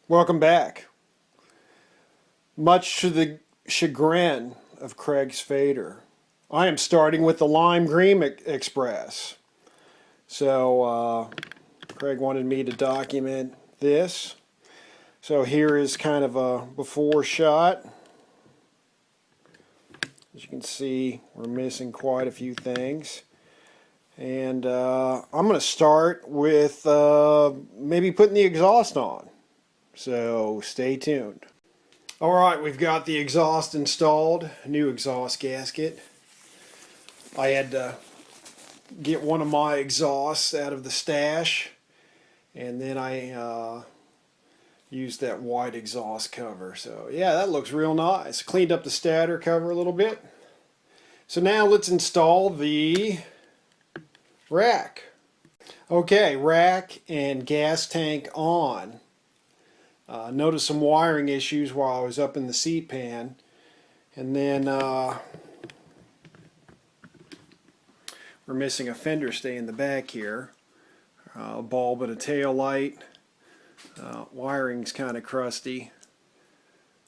Welcome back. Much to the chagrin of Craig's fader, I am starting with the Lime Green Express. So Craig wanted me to document this. So here is kind of a before shot. As you can see, we're missing quite a few things. And I'm going to start with maybe putting the exhaust on. So stay tuned. Alright, we've got the exhaust installed, new exhaust gasket. I had to get one of my exhausts out of the stash, and then I used that white exhaust cover. So yeah, that looks real nice. Cleaned up the stator cover a little bit. So now let's install the rack. Okay, rack and gas tank on. Noticed some wiring issues while I was up in the seat pan, and then we're missing a fender stay in the back here, a bulb and a tail light. Wiring's kind of crusty.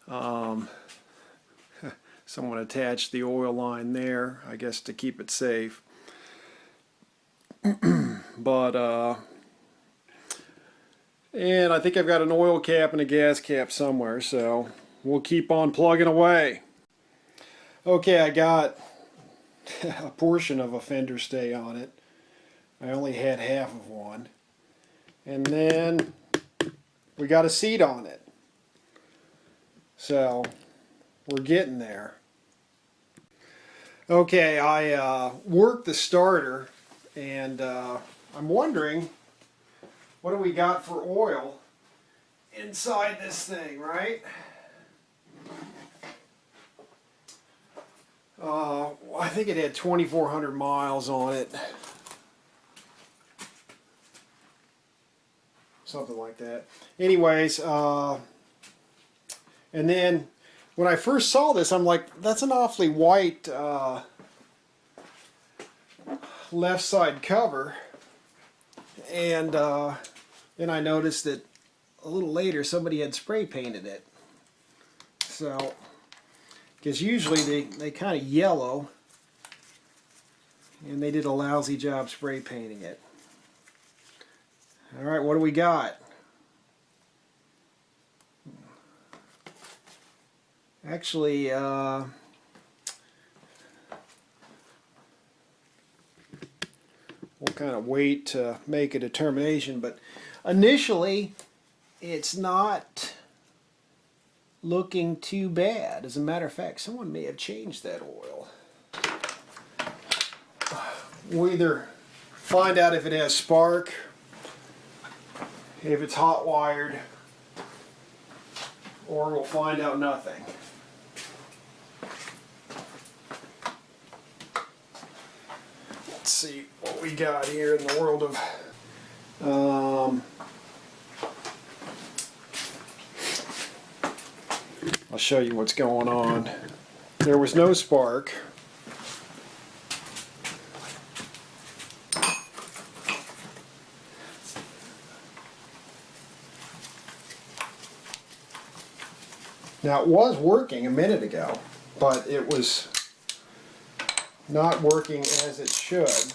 Someone attached the oil line there, I guess to keep it safe. But and I think I've got an oil cap and a gas cap somewhere, so we'll keep on plugging away. Okay, I got a portion of a fender stay on it. I only had half of one. And then we got a seat on it. So we're getting there. Okay, I worked the starter, and I'm wondering, what do we got for oil inside this thing, right? I think it had 2,400 miles on it. Something like that. Anyways, and then when I first saw this, I'm like, that's an awfully white left side cover. And then I noticed that a little later somebody had spray painted it. So, because usually they kind of yellow, and they did a lousy job spray painting it. Alright, what do we got? Actually, we'll kind of wait to make a determination, but initially it's not looking too bad. As a matter of fact, someone may have changed that oil. We'll either find out if it has spark, if it's hot wired, or we'll find out nothing. Let's see what we got here in the world of I'll show you what's going on. There was no spark. Now, it was working a minute ago, but it was not working as it should.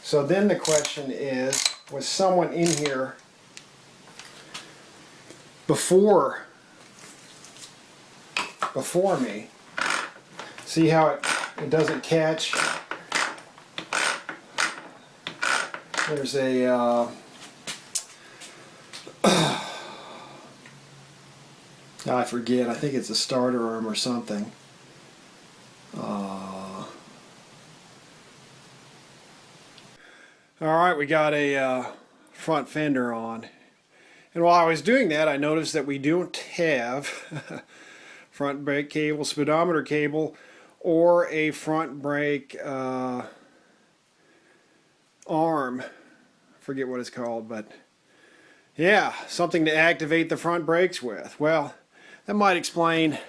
So then the question is, was someone in here before me? See how it doesn't catch? There's a I forget, I think it's a starter arm or something. Alright, we got a front fender on. And while I was doing that, I noticed that we don't have front brake cable, speedometer cable, or a front brake arm. I forget what it's called, but yeah, something to activate the front brakes with. Well, that might explain,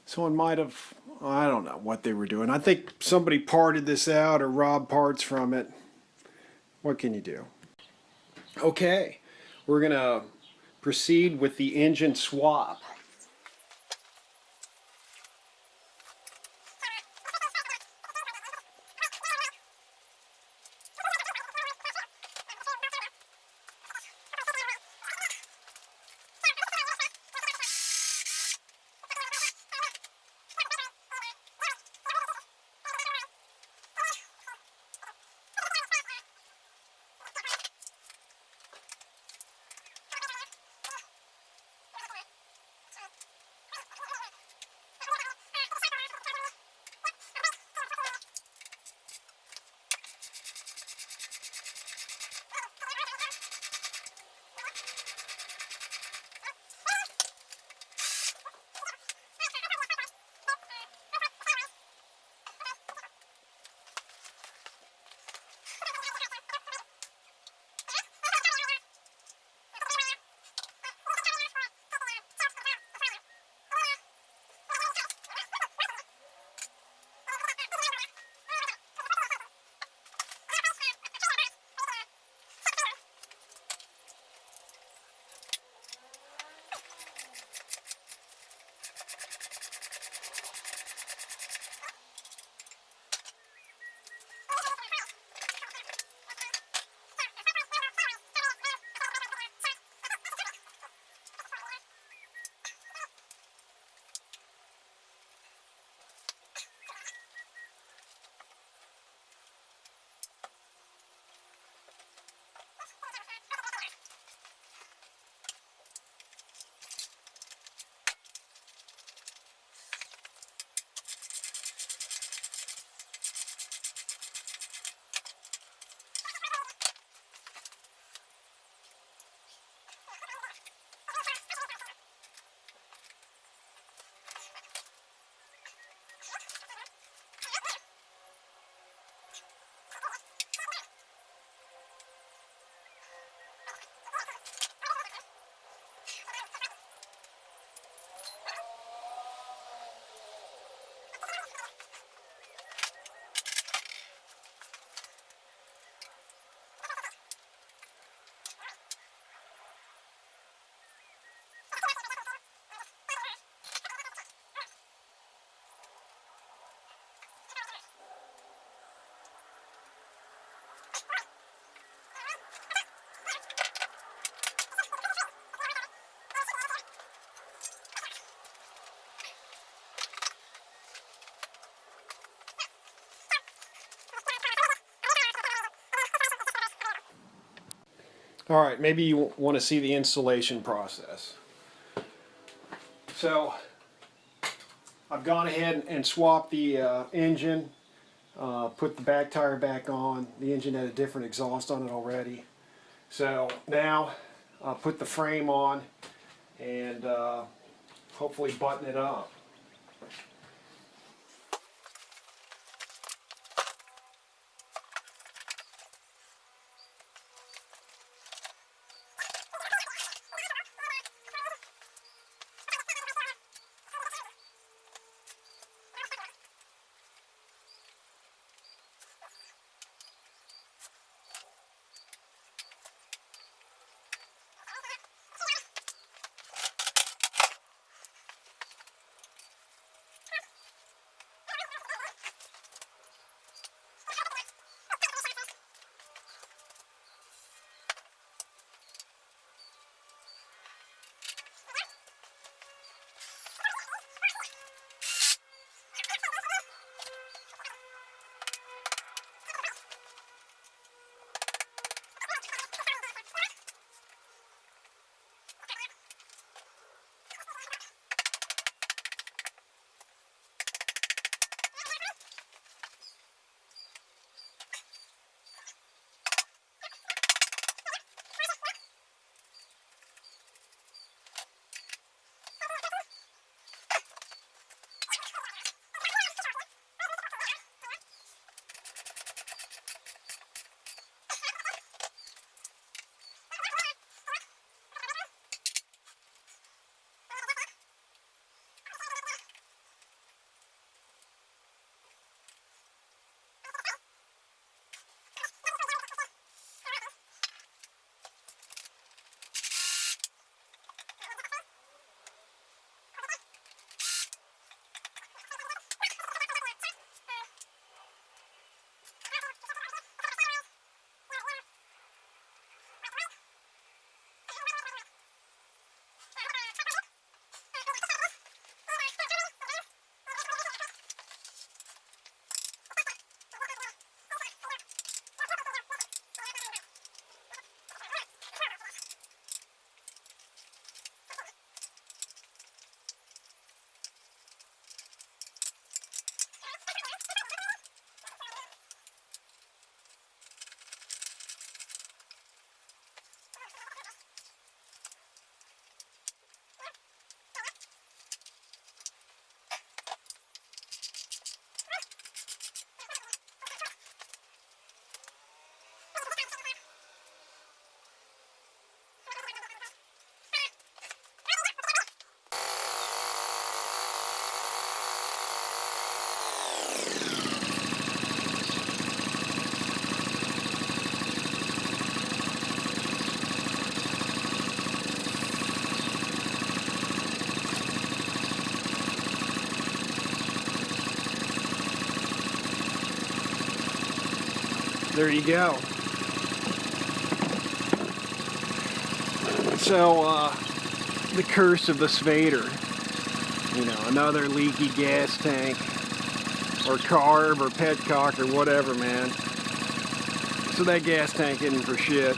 someone might have, I don't know what they were doing. I think somebody parted this out or robbed parts from it. What can you do? Okay, we're going to proceed with the engine swap. All right, maybe you want to see the installation process. So I've gone ahead and swapped the engine, put the back tire back on. The engine had a different exhaust on it already. So now I'll put the frame on and hopefully button it up. there you go. So, the curse of the Svader. You know, another leaky gas tank, or carb, or petcock, or whatever, man. So that gas tank isn't for shit.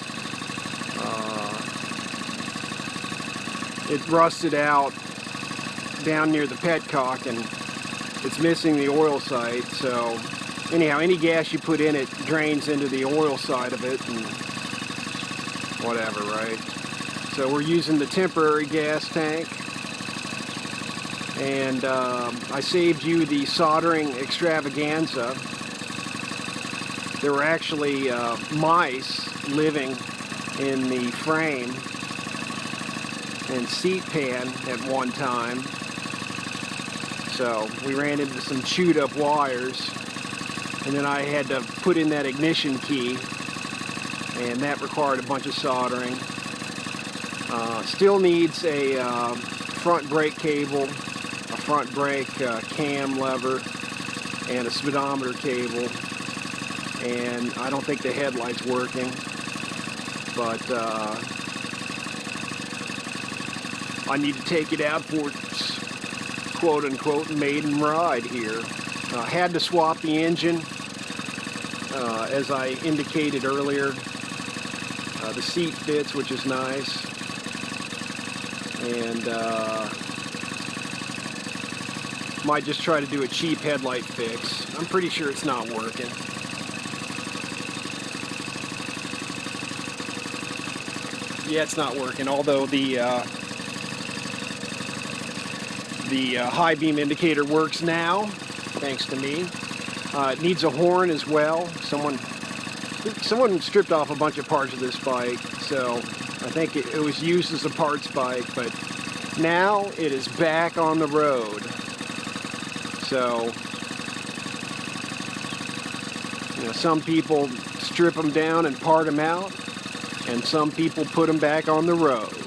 It rusted out down near the petcock, and it's missing the oil sight. So anyhow, any gas you put in it drains into the oil side of it, and whatever, right? So we're using the temporary gas tank, and I saved you the soldering extravaganza. There were actually mice living in the frame and seat pan at one time. So we ran into some chewed up wires, and then I had to put in that ignition key, and that required a bunch of soldering. Still needs a front brake cable, a front brake cam lever, and a speedometer cable. And I don't think the headlight's working, but I need to take it out for its quote-unquote maiden ride here. Had to swap the engine, as I indicated earlier. The seat fits, which is nice, and might just try to do a cheap headlight fix. I'm pretty sure it's not working. Yeah, it's not working, although the high beam indicator works now, thanks to me. It needs a horn as well. Someone stripped off a bunch of parts of this bike, so I think it was used as a parts bike, but now it is back on the road. So, you know, some people strip them down and part them out, and some people put them back on the road.